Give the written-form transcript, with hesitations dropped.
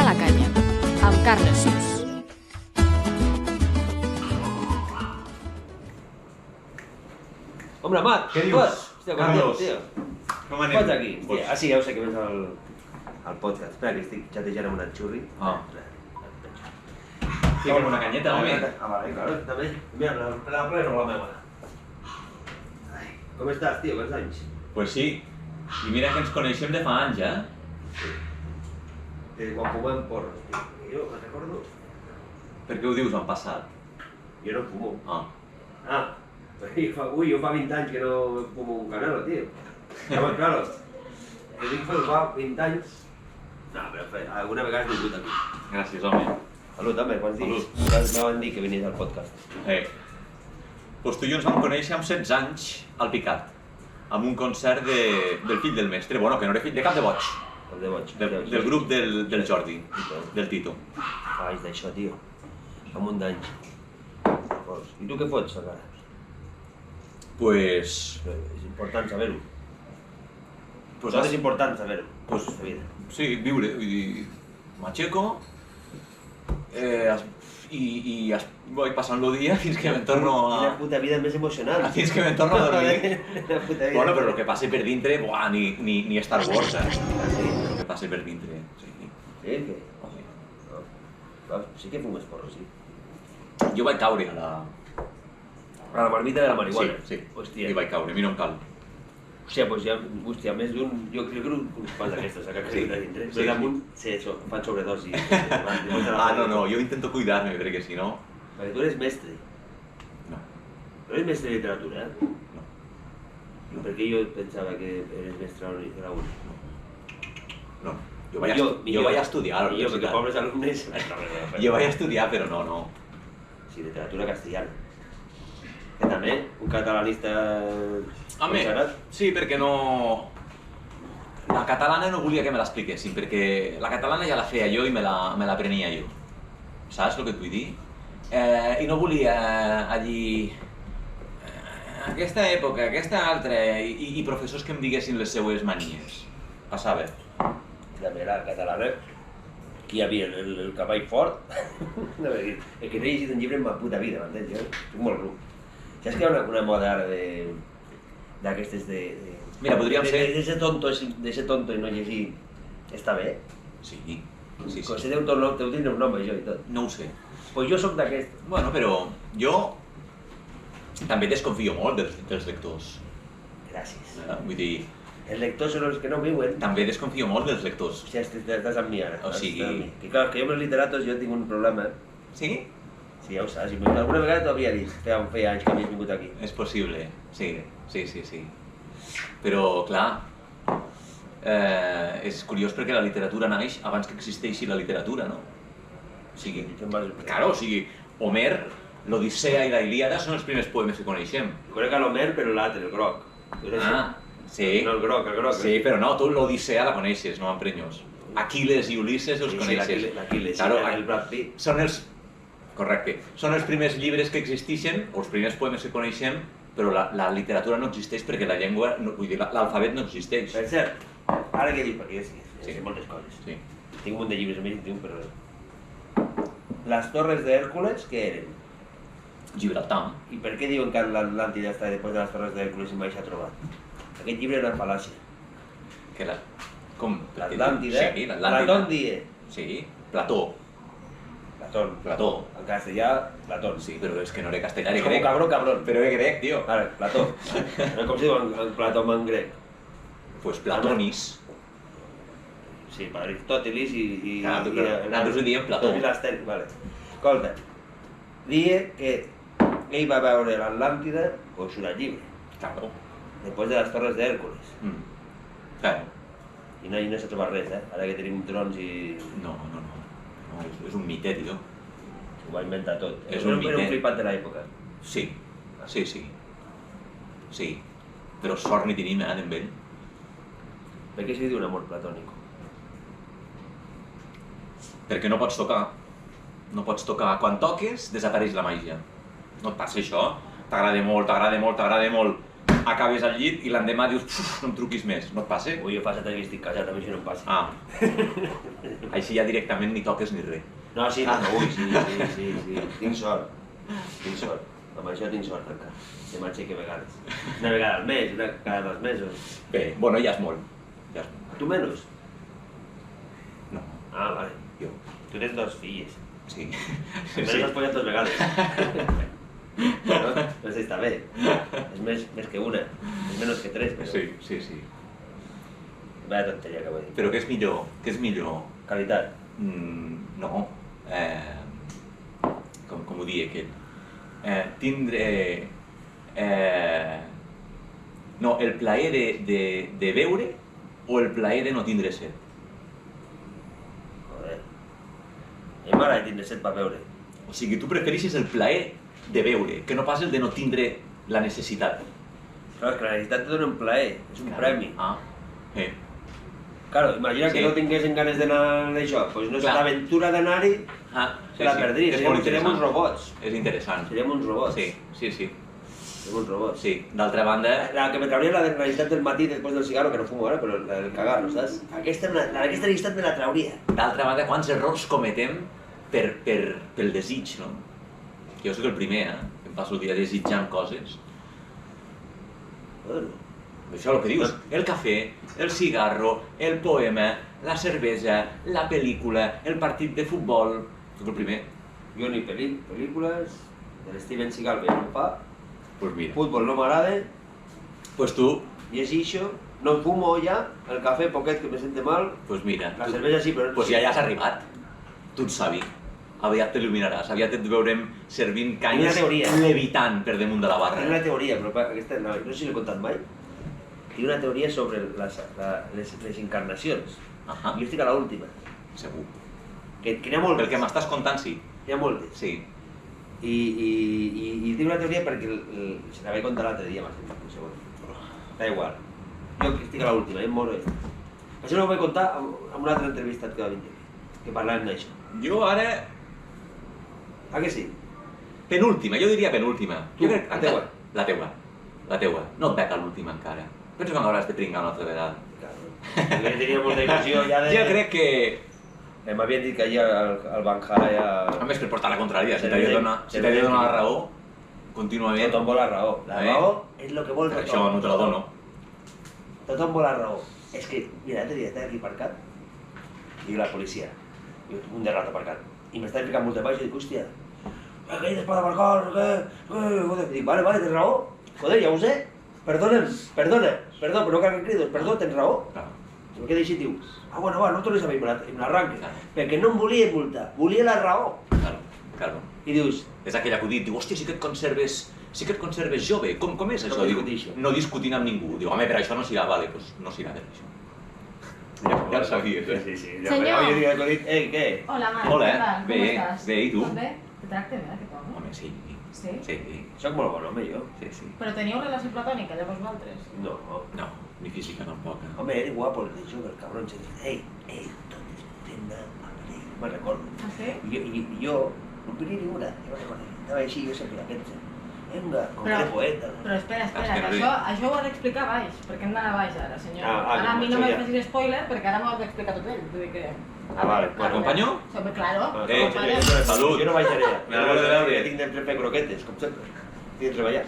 la canya, amb Carles Sis. Hombre, Amat, Què dius? Hòstia, Carlos, tio. com anem? Pots aquí. Hòstia, sí, ja ho sé que vens al podcast. Espera, que estic xatejant amb un xurri. Fica'm una canyeta, home. Ah, vale, claro, també. Mira, la plena o la meva. Ai, com estàs, tio? Quants anys? Pues sí. I mira que ens coneixem de fa anys, eh? Quan fumem porros, tio. Jo me'n recordo. Per què ho dius en passat? Jo no fumo. Ah. Jo fa 20 anys que no fumo un canelo, tio. Home, claro. El dic fa 20 anys. No, però alguna vegada has vingut aquí. Gràcies, home. Salut, home, quants dies? Salut. Me van dir que venies al podcast. Pues tu i jo ens vam conèixer amb 16 anys al Picat, amb un concert del fill del mestre, bueno, que no era fill de cap de boig, El de boig. del grup del Jordi, del Tito. Fa anys d'això, tio. Fa un munt d'anys. I tu què fots, encara? Pues... És important saber-ho. Pues Tot és important saber-ho. Pues, La vida. sí, viure, vull dir, m'aixeco vaig passant el dia fins que me'n torno Quina puta vida més emocionant. fins que me'n torno a dormir. Quina puta vida. Bueno, però el que passa per dintre, buah, ni Star Wars, eh? Sí? El que passa per dintre, sí. Sí, què? Sí. No. Va, sí que fumes porros, sí. Jo vaig caure a la... A la marmita de la marihuana. Sí, sí. Hòstia. I vaig caure, a mi no em cal. Hòstia, doncs ja, hòstia, més d'un... Jo crec que uns quants d'aquestes, que Sí. de dintre. Sí, Sí, damunt, sí, fan sobredosi. No, jo intento cuidar-me, perquè si no... Perquè tu eres mestre. No, Tu eres mestre de literatura, eh? no. I per què jo pensava que eres mestre a la uni? No, jo vaig estudiar a la Millor, perquè universitat. pobres alumnes... Jo vaig estudiar, però no. Sí, literatura castellana. Que també, un catalanista... Home, consagrat. sí, perquè no... La catalana no volia que me l'expliquessin, perquè la catalana ja la feia jo i me l'aprenia jo. Saps el que et vull dir? I no volia allí... Aquesta època, aquesta altra, i professors que em diguessin les seues manies. Passava. També la catalana, aquí hi havia el cavall fort. No, el que no he llegit un llibre en ma puta vida, m'entens? Jo soc molt ruc. Saps que hi ha una moda ara d'aquestes de... Mira, podríem ser... De ser tonto i no llegir, està bé? Sí, sí. Si deu tindre un nom, això i tot. No ho sé. Pues jo sóc d'aquest. Bueno, però jo també desconfio molt dels lectors. Gràcies. Vull dir, Els lectors són els que no viuen. també desconfio molt dels lectors. Ja estàs amb mi ara. O sigui- Estàs amb mi. Que clar, que jo amb els literatos jo tinc un problema. Sí? Sí, ja ho saps. Alguna vegada t'ho havia dit, feia anys que havies vingut aquí. És possible, sí. Però, clar, és curiós perquè la literatura naix abans que existeixi la literatura, no? O sigui, claro, o sigui, Homer, l'Odissea i la Ilíada són els primers poemes que coneixem. Conec a l'Homer, però l'altre, el groc. Sí. No, el groc. Sí, però no, tu l'Odissea la coneixes, no emprenyós. Aquiles i Ulisses els coneixes. l'Aquiles, Claro, el Brad Pitt. Són els... Correcte. Són els primers llibres que existeixen, o els primers poemes que coneixem, però la literatura no existeix perquè la llengua, vull dir, l'alfabet no existeix. Per cert, ara què dic, perquè jo sé moltes coses. Sí. Tinc un munt de llibres, a més tinc un per res. Les torres d'Hèrcules, què eren? Gibraltar. I per què diuen que l'Atlàntida està després de les torres d'Hèrcules i mai s'ha trobat? Aquest llibre era una fal·làcia. Que la... Com? L'Atlàntida, Sí, l'Atlàntida. Platón die. Sí, Plató. Plató. En castellà, Platón. Sí, però és que no era castellà, era Com grec. cabrón. Però era grec, tio. Vale, Plató. Com se diu en Plató en grec? Pues Platonis. Sí, per Aristòteles i... Nosaltres ho diem Plató. I l'Astèric, vale. Escolta, die que ell va veure l'Atlàntida, pues un llibre, Claro. després de les torres d'Hèrcules. Claro. I no s'ha trobat res, ara que tenim drons i... No, és un mite, tio. Ho va inventar tot. És un mite. Era un flipat de l'època. Sí. Però sort ni tenim, amb ell. Per què se li diu un amor platònic? Perquè no pots tocar. No pots tocar. Quan toques, desapareix la màgia. No et passa això? T'agrada molt, acabes al llit i l'endemà dius no em truquis més, no et passa? Ui, jo fa 7 anys que estic casat, a mi això no em passa. Ah. Així ja directament ni toques ni res. No, sí, no, ui, sí. Tinc sort. Amb això tinc sort encara. Que m'aixequi a vegades. Una vegada al mes, una cada 2 mesos. Bé, bueno, ja és molt. Tu menys? No, Ah, vale. jo. Tu tens 2 filles. Sí. Almenys les follen 2 vegades. No sé, està bé. És més que una. És menys que 3, però... Sí. Vaya tonteria que vull dir. Però què és millor? Què és millor? Qualitat. No. Com ho dic aquest? Tindre... No, el plaer de beure o el plaer de no tindre set? Joder. I m'agrada tindre set per beure. O sigui, tu preferixes el plaer de beure, que no pas el de no tindre la necessitat. Clar, és que la necessitat te dona un plaer, és un premi. Ah, Claro, imagina que Sí. no tinguessin ganes d'anar d'això, doncs no és Clar. l'aventura d'anar-hi, sí, la perdria, és molt seríem uns interessant. robots. És interessant. Seríem uns robots. Sí. Seríem uns robots. Sí, d'altra banda... La que me trauria la de la necessitat del matí després del cigarro, que no fumo ara, però la del cagar-lo, saps? Aquesta necessitat me la trauria. D'altra banda, quants errors cometem pel desig, no? Jo sóc el primer, que em passo el dia desitjant coses. Bueno, Això és el que dius, el cafè, el cigarro, el poema, la cervesa, la pel·lícula, el partit de futbol... Sóc el primer. jo ni pel·lícules, de l'Steven Seagal, que ja no em fa, Pues mira. futbol no m'agrada, Pues tu, llegeixo, no fumo ja, el cafè poquet que me sente mal, pues mira. la tu- cervesa sí, però... Pues ja has arribat. Tu ets savi. Aviat t'il·luminaràs, aviat et veurem servint canyes Una teoria. levitant per damunt de la Tinc una barra. teoria, però aquesta no sé si l'he contat mai. Tinc una teoria sobre les encarnacions. Ahà, Jo estic a l'última. segur. Que n'hi ha moltes. Pel que m'estàs contant, sí. N'hi ha moltes. Sí. I tinc una teoria perquè se la vaig contar l'altre dia, un segon. Da igual. Jo que estic a l'última, em moro. Això no ho vaig contar en una altra entrevista que va venir, que parlàvem d'això. Jo ara... Ah, que sí? Penúltima, jo diria penúltima. Tu, Jo crec- la teua. La teua. No et veig a l'última encara. Penso que m'hauràs de pringar una altra vegada. Claro. Jo tenia molta il·lusió ja de... Jo crec que... M'havien dit que allà al Banjara ja... A més, per portar la contrària, si Sí, t'he de sí. donar la raó contínuament... Tothom vol la raó. La raó és el que vol tothom. Això no te la dono. Tothom vol la raó. És que, mira, l'altre dia estava aquí aparcat, i la policia, jo un de rato aparcat, i m'estava ficant molt de baix i dic, hòstia, que hi pot aparcar, joder, dic, vale, tens raó, joder, ja ho sé, perdona, però no cal que cridos, perdó, tens raó. Clar. I em queda així i diu, bueno, va, no tornis a mi, i me l'arranques, Clar. perquè no em volia multar, volia la raó. Claro. I dius, És aquell acudit, diu, hòstia, sí que et conserves jove, com és això? Com Diu, discutir això? no discutint amb ningú. Diu, home, per això no s'irà, vale, doncs no s'irà per això. Ja el sabies, eh? Sí. Senyor. Jo dic al acudit, què? Hola, Marc, Hola, què tal? bé, Com estàs? bé, i tu? Tot bé? Te tracte bé, aquest home? Home, sí. Sí? Sí. Soc molt bon home, jo. Però teníeu relació platònica, llavors vosaltres? No. No, ni física tampoc. Home, era guapo el de jove, el cabrón. Se dice, totes tenen una parella. Me'n recordo. Ah, sí? I jo no en tenia ni una, ja me'n recordo. Estava així, jo sempre la pensa. Vinga, com Però- que poeta. Però espera, És que que no això ho ha d'explicar baix, perquè hem d'anar baix ara, senyor. Ah, Ara a mi no això me ja. facis spoiler, perquè ara m'ho ha d'explicar tot ell, vull dir que... vale. T'acompanyo? Home, claro. Eh, Jo salut. no baixaré. Me n'alegro de veure. Jo tinc de fer croquetes, com sempre. Tinc de treballar.